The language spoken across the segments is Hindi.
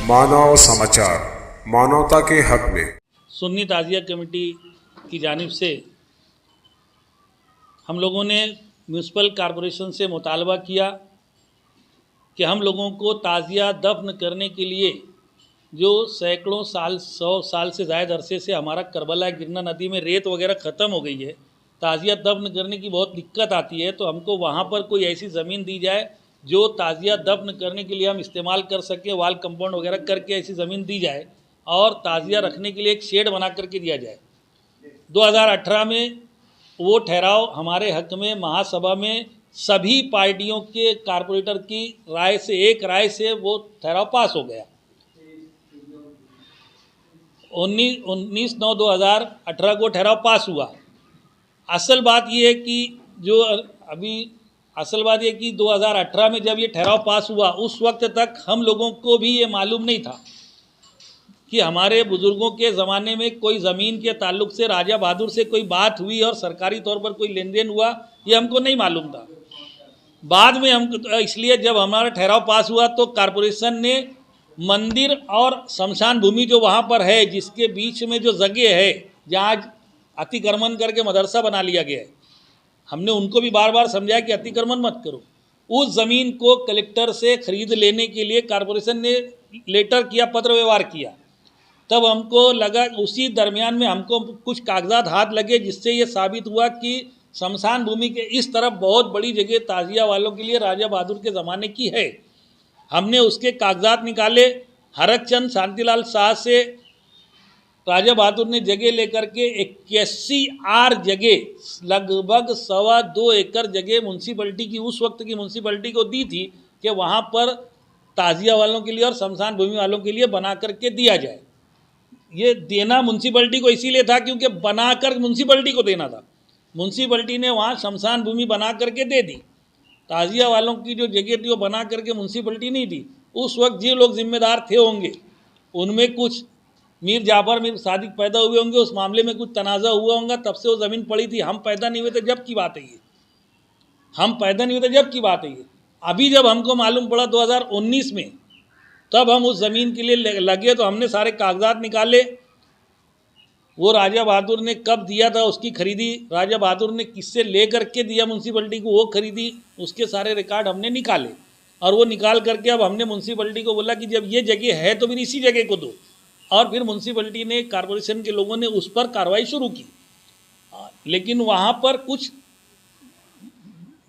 मानव समाचार, मानवता के हक में। सुन्नी ताज़िया कमेटी की जानिब से हम लोगों ने म्यूनसिपल कॉरपोरेशन से मुतालबा किया कि हम लोगों को ताज़िया दफन करने के लिए जो सैकड़ों साल 100 साल से ज़्यादा अरसे से हमारा करबला गिरना नदी में रेत वगैरह ख़त्म हो गई है, ताज़िया दफन करने की बहुत दिक्कत आती है, तो हमको वहाँ पर कोई ऐसी ज़मीन दी जाए जो ताज़िया दफन करने के लिए हम इस्तेमाल कर सकें, वाल कंपाउंड वगैरह करके ऐसी ज़मीन दी जाए और ताज़िया रखने के लिए एक शेड बना करके दिया जाए। 2018 में वो ठहराव हमारे हक में महासभा में सभी पार्टियों के कारपोरेटर की राय से, एक राय से वो ठहराव पास हो गया। 19/9/2018 को ठहराव पास हुआ। असल बात ये है कि 2018 में जब ये ठहराव पास हुआ उस वक्त तक हम लोगों को भी ये मालूम नहीं था कि हमारे बुज़ुर्गों के ज़माने में कोई ज़मीन के ताल्लुक़ से राजा बहादुर से कोई बात हुई और सरकारी तौर पर कोई लेन देन हुआ, ये हमको नहीं मालूम था। बाद में हम इसलिए जब हमारा ठहराव पास हुआ तो कॉरपोरेशन ने मंदिर और शमशान भूमि जो वहाँ पर है, जिसके बीच में जो जगह है जहाँ अतिक्रमण करके मदरसा बना लिया गया है, हमने उनको भी बार बार समझाया कि अतिक्रमण मत करो। उस ज़मीन को कलेक्टर से ख़रीद लेने के लिए कॉरपोरेशन ने लेटर किया, पत्र व्यवहार किया। तब हमको लगा, उसी दरमियान में हमको कुछ कागजात हाथ लगे जिससे ये साबित हुआ कि शमशान भूमि के इस तरफ बहुत बड़ी जगह ताज़िया वालों के लिए राजा बहादुर के ज़माने की है। हमने उसके कागजात निकाले, हरकचंद शांतिलाल शाह से राजा बहादुर ने जगह लेकर के 81 आर जगह, लगभग 2.25 एकड़ जगह म्यूनसिपलिटी की, उस वक्त की म्यूनसिपलिटी को दी थी कि वहाँ पर ताज़िया वालों के लिए और शमशान भूमि वालों के लिए बना करके दिया जाए। ये देना म्यूनसिपलिटी को इसीलिए था क्योंकि बनाकर म्यूनसिपलिटी को देना था। म्यूनसिपलिटी ने वहाँ शमशान भूमि बना करके दे दी। ताज़िया वालों की जो जगह थी वो बना करके म्यूनसिपलिटी नहीं दी। उस वक्त जो लोग जिम्मेदार थे होंगे उनमें कुछ मीर जाफर मीर सादिक पैदा हुए होंगे, उस मामले में कुछ तनाज़ा हुआ होगा, तब से वो ज़मीन पड़ी थी। हम पैदा नहीं हुए थे जब की बात है ये, हम पैदा नहीं हुए थे जब की बात है ये। अभी जब हमको मालूम पड़ा 2019 में, तब हम उस ज़मीन के लिए लगे तो हमने सारे कागजात निकाले। वो राजा बहादुर ने कब दिया था उसकी खरीदी, राजा बहादुर ने किससे ले करके दिया म्यूनसिपलिटी को वो खरीदी, उसके सारे रिकॉर्ड हमने निकाले। और वो निकाल करके अब हमने म्यूनसिपलिटी को बोला कि जब ये जगह है तो फिर इसी जगह को दो। और फिर म्यूनसिपलिटी ने, कॉरपोरेशन के लोगों ने उस पर कार्रवाई शुरू की। लेकिन वहाँ पर कुछ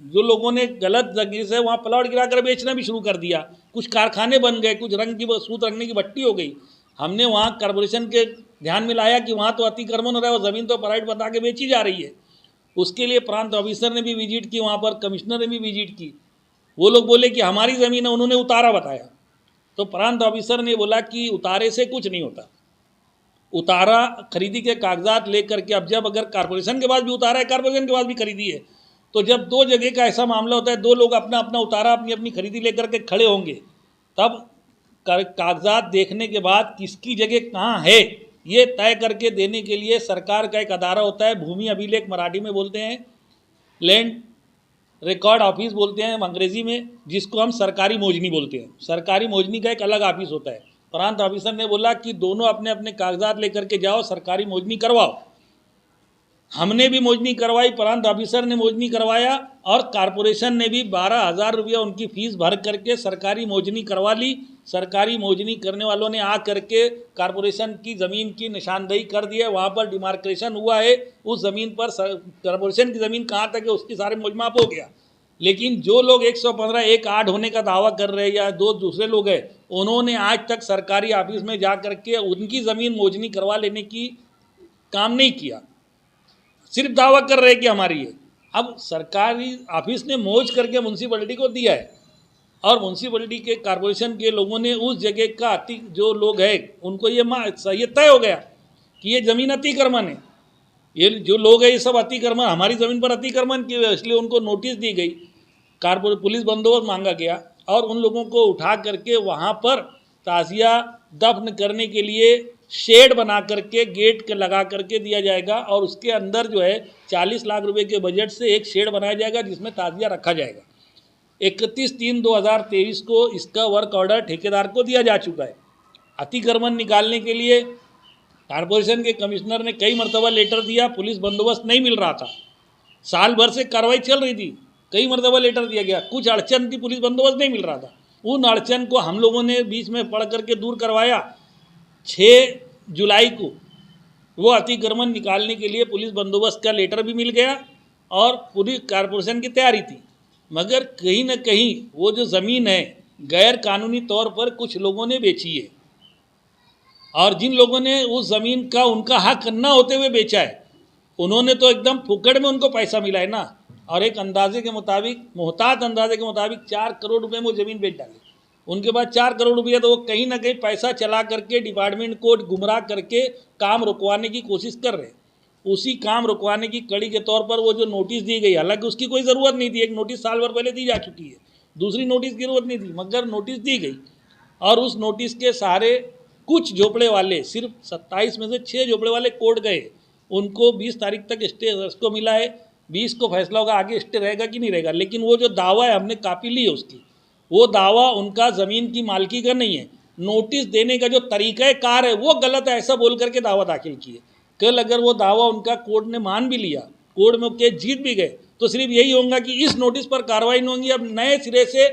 जो लोगों ने गलत जगह से वहाँ प्लॉट गिरा कर बेचना भी शुरू कर दिया। कुछ कारखाने बन गए, कुछ रंग की सूत रंगने की भट्टी हो गई। हमने वहाँ कॉरपोरेशन के ध्यान में लाया कि वहाँ तो अतिक्रमण हो रहा है, वो ज़मीन तो प्राइवेट बता के बेची जा रही है। उसके लिए प्रांत ऑफिसर ने भी विजिट की, वहाँ पर कमिश्नर ने भी विजिट की। वो लोग बोले कि हमारी ज़मीन है, उन्होंने उतारा बताया। तो प्रांत ऑफिसर ने बोला कि उतारे से कुछ नहीं होता, उतारा खरीदी के कागजात ले करके, अब जब अगर कॉरपोरेशन के पास भी उतारा है, कॉरपोरेशन के पास भी खरीदी है, तो जब दो जगह का ऐसा मामला होता है, दो लोग अपना अपना उतारा, अपनी अपनी खरीदी लेकर के खड़े होंगे, तब कागजात देखने के बाद किसकी जगह कहाँ है ये तय करके देने के लिए सरकार का एक अदारा होता है, भूमि अभिलेख मराठी में बोलते हैं, लैंड रिकॉर्ड ऑफिस बोलते हैं अंग्रेजी में, जिसको हम सरकारी मोजनी बोलते हैं। सरकारी मोजनी का एक अलग ऑफिस होता है। प्रांत ऑफिसर ने बोला कि दोनों अपने अपने कागजात लेकर के जाओ, सरकारी मोजनी करवाओ। हमने भी मोजनी करवाई, प्रांत ऑफिसर ने मोजनी करवाया और कॉरपोरेशन ने भी 12,000 रुपया उनकी फ़ीस भर करके सरकारी मोजनी करवा ली। सरकारी मोजनी करने वालों ने आ करके कॉरपोरेशन की ज़मीन की निशानदेही कर दी है, वहाँ पर डिमार्केशन हुआ है। उस ज़मीन पर कॉरपोरेशन की ज़मीन कहाँ तक है उसकी सारे मोजमाप हो गया। लेकिन जो लोग 115(1)(8) होने का दावा कर रहे हैं या दो दूसरे लोग हैं, उन्होंने आज तक सरकारी ऑफिस में जा करके उनकी ज़मीन मोजनी करवा लेने की काम नहीं किया, सिर्फ दावा कर रहे हैं कि हमारी है। अब सरकारी ऑफिस ने मोज करके म्यूनसिपलिटी को दिया है और म्यूनसिपलिटी के कॉरपोरेशन के लोगों ने उस जगह का जो लोग हैं उनको ये तय हो गया कि ये ज़मीन अतिक्रमण है, ये जो लोग हैं ये सब अतिक्रमण, हमारी ज़मीन पर अतिक्रमण किए हुए, इसलिए उनको नोटिस दी गई, पुलिस बंदोबस्त मांगा गया और उन लोगों को उठा करके वहाँ पर ताज़िया दफन करने के लिए शेड बना करके गेट के लगा करके दिया जाएगा और उसके अंदर जो है 40 लाख रुपए के बजट से एक शेड बनाया जाएगा जिसमें ताज़िया रखा जाएगा। 31/3/2023 को इसका वर्क ऑर्डर ठेकेदार को दिया जा चुका है अतिक्रमण निकालने के लिए कारपोरेशन के कमिश्नर ने कई मरतबा लेटर दिया, पुलिस बंदोबस्त नहीं मिल रहा था, साल भर से कार्रवाई चल रही थी, कई मरतबा लेटर दिया गया, कुछ अड़चन थी, पुलिस बंदोबस्त नहीं मिल रहा था। उन अड़चन को हम लोगों ने बीच में पढ़ करके दूर करवाया। 6 जुलाई को वो अतिक्रमण निकालने के लिए पुलिस बंदोबस्त का लेटर भी मिल गया और पूरी कारपोरेशन की तैयारी थी। मगर कहीं न कहीं वो जो ज़मीन है गैर कानूनी तौर पर कुछ लोगों ने बेची है, और जिन लोगों ने उस ज़मीन का उनका हक न होते हुए बेचा है, उन्होंने तो एकदम फुकड़ में उनको पैसा मिला है ना। और एक अंदाजे के मुताबिक, मोहतात अंदाजे के मुताबिक 4 करोड़ रुपए में वो ज़मीन बेच डाली। उनके पास 4 करोड़ रुपया, तो वो कहीं ना कहीं पैसा चला करके डिपार्टमेंट को गुमराह करके काम रुकवाने की कोशिश कर रहे हैं। उसी काम रुकवाने की कड़ी के तौर पर वो जो नोटिस दी गई, हालांकि उसकी कोई ज़रूरत नहीं थी, एक नोटिस साल भर पहले दी जा चुकी है, दूसरी नोटिस की ज़रूरत नहीं थी, मगर नोटिस दी गई। और उस नोटिस के सहारे कुछ झोपड़े वाले, सिर्फ 27 में से 6 झोपड़े वाले कोर्ट गए, उनको 20 तारीख तक स्टे उसको मिला है, 20 को फैसला होगा आगे स्टे रहेगा कि नहीं रहेगा। लेकिन वो जो दावा है, हमने कापी ली है उसकी, वो दावा उनका ज़मीन की मालकी का नहीं है, नोटिस देने का जो तरीक़ाकार है वो गलत है, ऐसा बोल करके दावा दाखिल किए। कल अगर वो दावा उनका कोर्ट ने मान भी लिया, कोर्ट में केस जीत भी गए, तो सिर्फ यही होगा कि इस नोटिस पर कार्रवाई नहीं होगी, अब नए सिरे से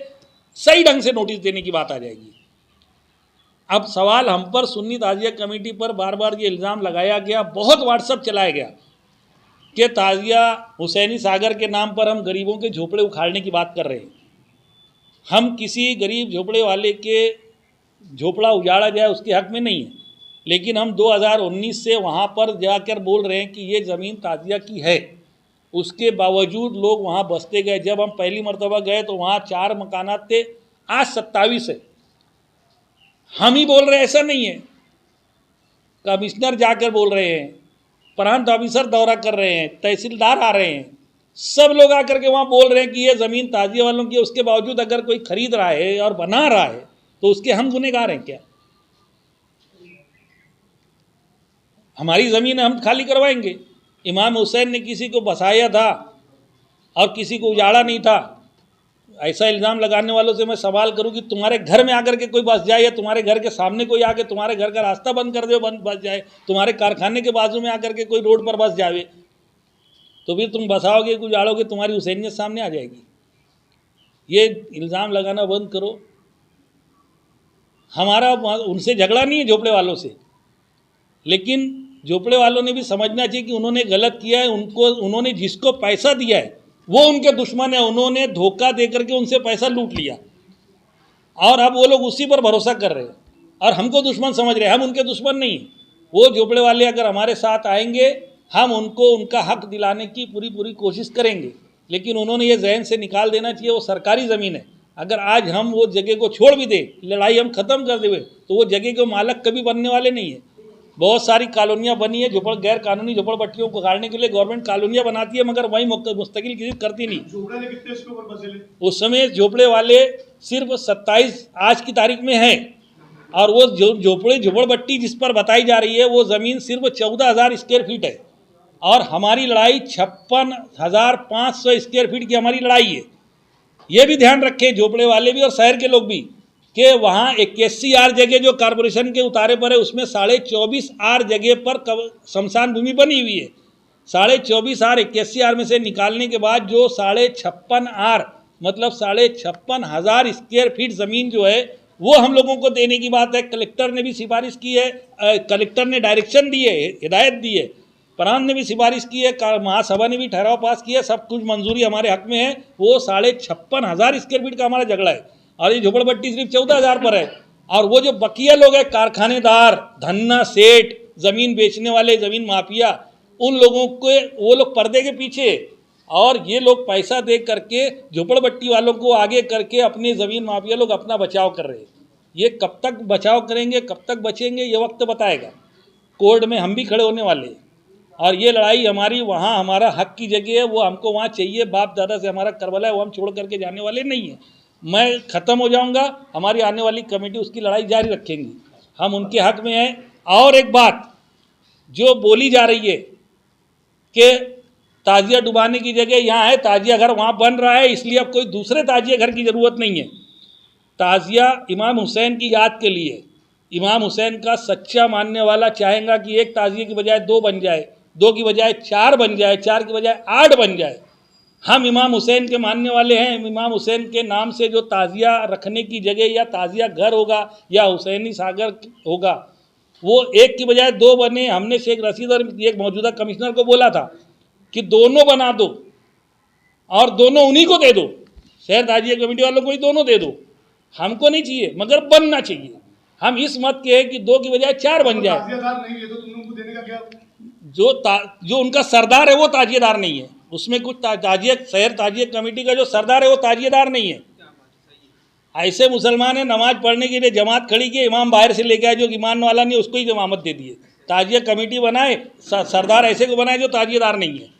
सही ढंग से नोटिस देने की बात आ जाएगी। अब सवाल हम पर सुन्नी ताजिया कमेटी पर बार बार ये इल्ज़ाम लगाया गया, बहुत व्हाट्सअप चलाया गया कि ताजिया हुसैनी सागर के नाम पर हम गरीबों के झोपड़े उखाड़ने की बात कर रहे हैं। हम किसी गरीब झोपड़े वाले के झोपड़ा उजाड़ा जाए उसके हक में नहीं है, लेकिन हम 2019 से वहाँ पर जाकर बोल रहे हैं कि ये ज़मीन ताजिया की है, उसके बावजूद लोग वहाँ बसते गए। जब हम पहली मरतबा गए तो वहाँ 4 मकानात थे, आज 27 है। हम ही बोल रहे हैं, ऐसा नहीं है, कमिश्नर जाकर बोल रहे हैं, प्रांत ऑफिसर दौरा कर रहे हैं, तहसीलदार आ रहे हैं, सब लोग आकर के वहाँ बोल रहे हैं कि ये ज़मीन ताजिया वालों की है। उसके बावजूद अगर कोई खरीद रहा है और बना रहा है तो उसके हम गुनहगार हैं क्या? हमारी ज़मीन हम खाली करवाएंगे। इमाम हुसैन ने किसी को बसाया था और किसी को उजाड़ा नहीं था। ऐसा इल्ज़ाम लगाने वालों से मैं सवाल करूं कि तुम्हारे घर में आकर के कोई बस जाए, या तुम्हारे घर के सामने कोई आके तुम्हारे घर का रास्ता बंद कर दे, बंद बस जाए, तुम्हारे कारखाने के बाजू में आकर के कोई रोड पर बस जावे, तो फिर तुम बसाओगे, उजाड़ोगे, तुम्हारी हुसैनियत सामने आ जाएगी। ये इल्ज़ाम लगाना बंद करो। हमारा उनसे झगड़ा नहीं है झोपड़े वालों से, लेकिन झोपड़े वालों ने भी समझना चाहिए कि उन्होंने गलत किया है। उन्होंने जिसको पैसा दिया है वो उनके दुश्मन है, उन्होंने धोखा दे करके उनसे पैसा लूट लिया, और अब वो लोग उसी पर भरोसा कर रहे हैं और हमको दुश्मन समझ रहे हैं। हम उनके दुश्मन नहीं हैं। वो झोपड़े वाले अगर हमारे साथ आएंगे, हम उनको उनका हक दिलाने की पूरी कोशिश करेंगे, लेकिन उन्होंने ये जहन से निकाल देना चाहिए वो सरकारी ज़मीन है। अगर आज हम वो जगह को छोड़ भी दें, लड़ाई हम ख़त्म कर दें, तो वो जगह के मालक कभी बनने वाले नहीं है। बहुत सारी कॉलोनियाँ बनी है, गैर कानूनी झोपड़पट्टियों को उखाड़ने के लिए गवर्नमेंट कॉलोनियाँ बनाती है, मगर वहीं मुस्तकिल किसी करती नहीं। उस समय झोपड़े वाले सिर्फ 27 आज की तारीख में हैं, और वो झोपड़पट्टी जिस पर बताई जा रही है वो ज़मीन सिर्फ 14,000 स्क्वायर फीट है, और हमारी लड़ाई 56,500 स्क्वायर फीट की हमारी लड़ाई है। ये भी ध्यान रखें झोपड़े वाले भी और शहर के लोग भी, कि वहाँ 81 आर जगह जो कारपोरेशन के उतारे पर है, उसमें 24.5 आर जगह पर शमशान भूमि बनी हुई है। 24.5 आर 81 आर में से निकालने के बाद जो 56.5 आर मतलब 56,500 स्क्वायर फीट ज़मीन जो है वो हम लोगों को देने की बात है। कलेक्टर ने भी सिफारिश की है, कलेक्टर ने डायरेक्शन दी है, हिदायत दी है, प्रांत ने भी सिफारिश की है, महासभा ने भी ठहराव पास किया, सब कुछ मंजूरी हमारे हक में है। वो 56,500 स्क्वायर फीट का हमारा झगड़ा है, और ये झोपड़पट्टी सिर्फ 14,000 पर है। और वो जो बकिया लोग हैं, कारखानेदार, धन्ना सेठ, ज़मीन बेचने वाले, ज़मीन माफिया, उन लोगों को वो लोग पर्दे के पीछे, और ये लोग पैसा दे करके झोपड़पट्टी वालों को आगे करके अपनी ज़मीन माफिया लोग अपना बचाव कर रहे हैं। ये कब तक बचाव करेंगे, कब तक बचेंगे, ये वक्त बताएगा। कोर्ट में हम भी खड़े होने वाले हैं, और ये लड़ाई हमारी वहाँ हमारा हक की जगह है, वो हमको वहाँ चाहिए। बाप दादा से हमारा करबला है, वो हम छोड़ करके जाने वाले नहीं हैं। मैं ख़त्म हो जाऊंगा, हमारी आने वाली कमेटी उसकी लड़ाई जारी रखेंगी, हम उनके हक में हैं। और एक बात जो बोली जा रही है कि ताजिया डुबाने की जगह यहाँ है, ताजिया घर वहाँ बन रहा है, इसलिए अब कोई दूसरे ताजिया घर की ज़रूरत नहीं है। ताजिया इमाम हुसैन की याद के लिए इमाम हुसैन का सच्चा मानने वाला चाहेगा कि एक ताज़िए की बजाय 2 बन जाए, 2 की बजाय 4 बन जाए, 4 की बजाय 8 बन जाए। हम इमाम हुसैन के मानने वाले हैं। इमाम हुसैन के नाम से जो ताज़िया रखने की जगह या ताज़िया घर होगा या हुसैनी सागर होगा, वो 1 की बजाय 2 बने। हमने शेख रशीद और एक मौजूदा कमिश्नर को बोला था कि दोनों बना दो और दोनों उन्हीं को दे दो, शहर ताजिया कमेटी वालों को ही दोनों दे दो, हमको नहीं चाहिए, मगर बनना चाहिए। हम इस मत के हैं कि 2 की बजाय 4 बन जाए। नहीं है तो तुम उनको देने का क्या? जो उनका सरदार है वो ताजिएदार नहीं है, उसमें कुछ ताजिया शहर ताजिया कमेटी का जो सरदार है वो ताजिएदार नहीं है। ऐसे मुसलमान है नमाज पढ़ने के लिए जमात खड़ी की, इमाम बाहर से लेके आए, जो ईमान वाला नहीं उसको ही इमामत दे दिए। ताजिया कमेटी बनाए, सरदार ऐसे को बनाए जो ताजिएदार नहीं है।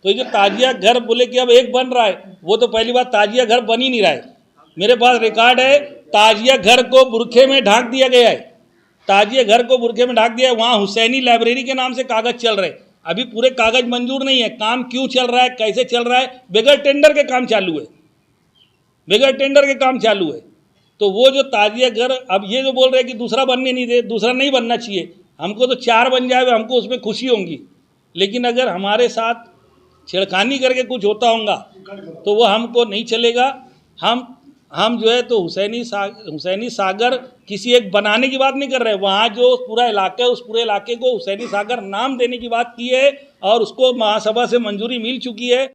तो ये जो ताजिया घर बोले कि अब एक बन रहा है, वो तो पहली बात ताजिया घर बन ही नहीं रहा है। मेरे पास रिकॉर्ड है, ताजिया घर को बुरखे में ढांक दिया गया है, ताजिया घर को बुरखे में ढांक दिया है। वहाँ हुसैनी लाइब्रेरी के नाम से कागज़ चल रहे, अभी पूरे कागज़ मंजूर नहीं है। काम क्यों चल रहा है, कैसे चल रहा है? बगैर टेंडर के काम चालू है, बगैर टेंडर के काम चालू है। तो वो जो ताजिया घर, अब ये जो बोल रहे हैं कि दूसरा बनने नहीं दे, दूसरा नहीं बनना चाहिए। हमको तो 4 बन जाए, हमको उसमें खुशी होंगी। लेकिन अगर हमारे साथ छेड़खानी करके कुछ होता होगा तो वो हमको नहीं चलेगा। हम जो है तो हुसैनी सागर किसी एक बनाने की बात नहीं कर रहे। वहाँ जो पूरा इलाका है, उस पूरे इलाके को हुसैनी सागर नाम देने की बात की है और उसको महासभा से मंजूरी मिल चुकी है।